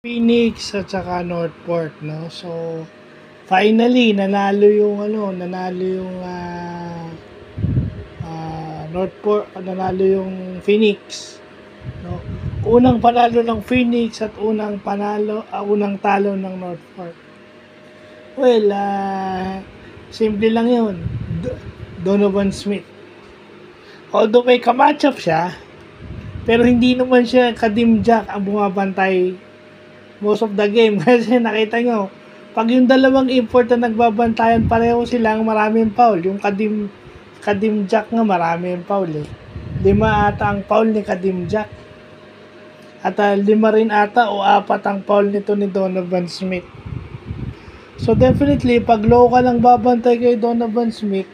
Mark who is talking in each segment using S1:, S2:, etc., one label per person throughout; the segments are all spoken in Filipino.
S1: Phoenix at saka Northport, no? So, finally, Northport, nanalo yung Phoenix, no? Unang panalo ng Phoenix at unang talo ng Northport. Well, simple lang yun. Donovan Smith. Although may kamatchup siya, pero hindi naman siya Kadim Jack ang bumabantay most of the game. Kasi nakita nyo, pag yung dalawang import na nagbabantayan, pareho silang maraming foul. Yung Kadim Jack nga maraming foul eh. 5 ata ang foul ni Kadim Jack. At 5 rin ata o 4 ang foul nito ni Donovan Smith. So definitely, pag local lang babantay kay Donovan Smith,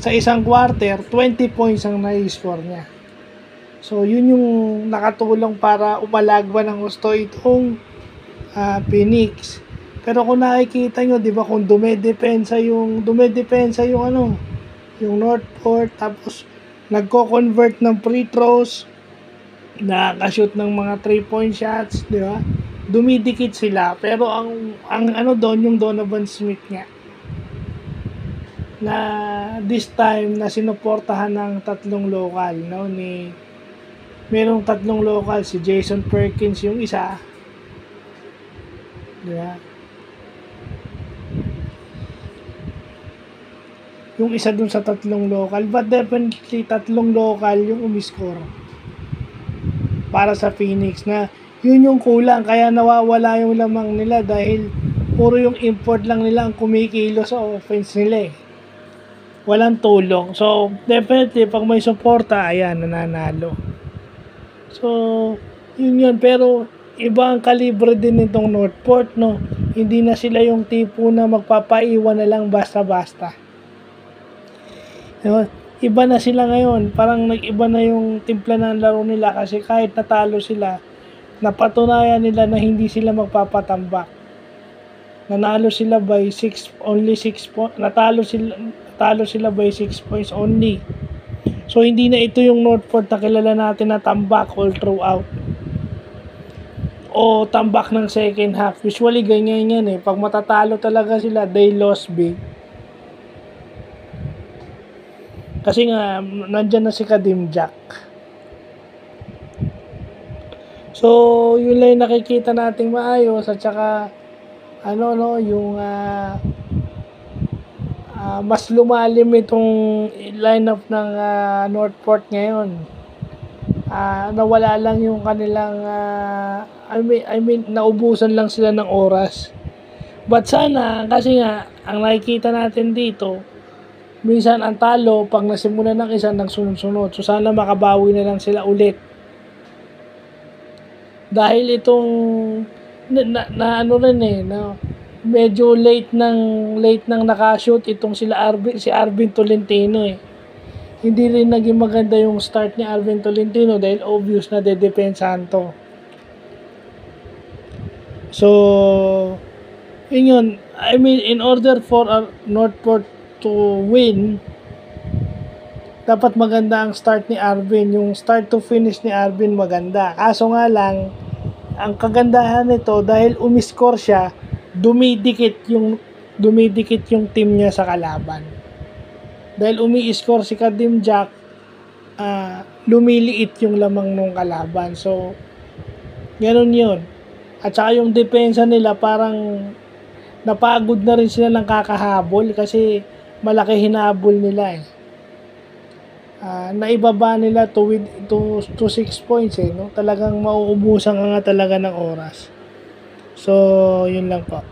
S1: sa isang quarter, 20 points ang nai-score niya. So, yun yung nakatulong para umalagwa ng gusto itong Phoenix. Pero kung nakikita nyo, di ba, kung dumedepensa yung Northport, tapos nagko-convert ng free throws, nakaka-shoot ng mga 3-point shots, di ba? Dumidikit sila. Pero ang doon, yung Donovan Smith nga, na this time na sinuportahan ng tatlong local, no, merong tatlong local, si Jason Perkins yung isa, di ba? Yung isa dun sa tatlong local, but definitely tatlong local yung umiscore para sa Phoenix, na yun yung kulang, kaya nawawala yung lamang nila dahil puro yung import lang nila ang kumikilo sa offense nila eh. Walang tulong. So, definitely, pag may suporta, ayan, nananalo. So, yun. Pero, iba ang kalibre din nitong Northport, no? Hindi na sila yung tipo na magpapaiwan na lang basta-basta. Diba? Iba na sila ngayon. Parang nag-iba na yung timpla ng laro nila kasi kahit natalo sila, napatunayan nila na hindi sila magpapatambak. Nanalo sila by 6 points. Natalo sila by 6 points only. So, hindi na ito yung Northport na kilala natin na tambak all throughout. O tambak ng second half. Usually, ganyan yan eh. Pag matatalo talaga sila, they lost big. Kasi nga, nandyan na si Kadim Jack. So, yun lang yung nakikita nating maayos. At saka, yung mas lumalim itong lineup ng Northport ngayon. Nawala lang yung kanilang naubusan lang sila ng oras. But sana, kasi nga ang nakikita natin dito, minsan ang talo pag nasimulan ng isa ng sunod-sunod. So sana makabawi na lang sila ulit. Dahil itong medyo late nang nakashoot itong si Arvin Tolentino eh. Hindi rin naging maganda yung start ni Arvin Tolentino dahil obvious na dedepensahan to. So, yun. I mean, in order for Northport to win, dapat maganda ang start ni Arvin. Yung start to finish ni Arvin maganda. Kaso nga lang, ang kagandahan nito dahil umiscore siya, dumidikit yung team niya sa kalaban. Dahil umi-score si Kadim Jack, lumiliit yung lamang ng kalaban. So, ganun yun. At saka yung depensa nila, parang napagod na rin sila ng kakahabol kasi malaki hinabol nila eh. Naibaba nila to 6 points eh, no? Talagang mauubusan ka nga talaga ng oras. So, yun lang po.